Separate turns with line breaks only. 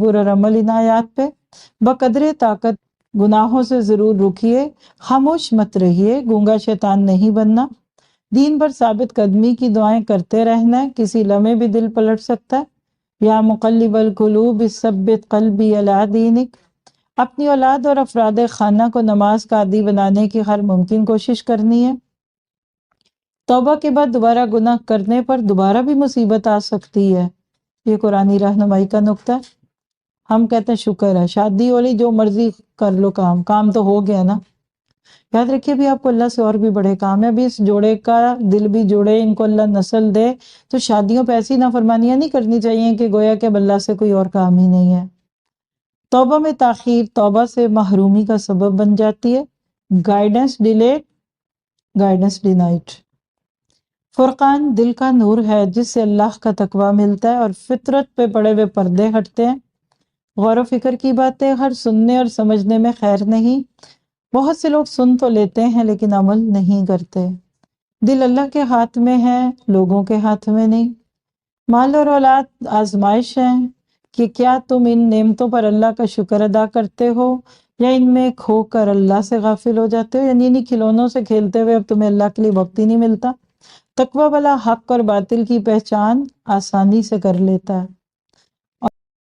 تدبر اور عمل ان آیات پہ۔ بقدر طاقت گناہوں سے ضرور رکیے، خاموش مت رہیے، گونگا شیطان نہیں بننا، دین پر ثابت قدمی کی دعائیں کرتے رہنا ہے، کسی لمحے بھی دل پلٹ سکتا ہے۔ یا مقلب القلوب ثبت قلبی علی دینک، اپنی اولاد اور افراد خانہ کو نماز کا عادی بنانے کی ہر ممکن کوشش کرنی ہے۔ توبہ کے بعد دوبارہ گناہ کرنے پر دوبارہ بھی مصیبت آ سکتی ہے، یہ قرآنی رہنمائی کا نقطہ ہے۔ ہم کہتے ہیں شکر ہے، شادی ہو لی، جو مرضی کر لو، کام تو ہو گیا نا۔ یاد رکھیے بھی آپ کو اللہ سے اور بھی بڑے کام ہے، ابھی اس جوڑے کا دل بھی جوڑے، ان کو اللہ نسل دے، تو شادیوں پہ ایسی نافرمانیاں نہیں کرنی چاہیے کہ گویا کہ اب اللہ سے کوئی اور کام ہی نہیں ہے۔ توبہ میں تاخیر توبہ سے محرومی کا سبب بن جاتی ہے۔ Guidance delayed, guidance denied. Furqan دل کا نور ہے جس سے اللہ کا تقویٰ ملتا ہے اور فطرت پہ پڑے ہوئے پردے ہٹتے ہیں۔ غور و فکر کی باتیں ہر سننے اور سمجھنے میں خیر نہیں۔ بہت سے لوگ سن تو لیتے ہیں لیکن عمل نہیں کرتے۔ دل اللہ کے ہاتھ میں ہے، لوگوں کے ہاتھ میں نہیں۔ مال اور اولاد آزمائش ہیں کہ کیا تم ان نعمتوں پر اللہ کا شکر ادا کرتے ہو یا ان میں کھو کر اللہ سے غافل ہو جاتے ہو، یعنی انہی کھلونوں سے کھیلتے ہوئے اب تمہیں اللہ کے لیے وقت ہی نہیں ملتا۔ تقویٰ والا حق اور باطل کی پہچان آسانی سے کر لیتا ہے۔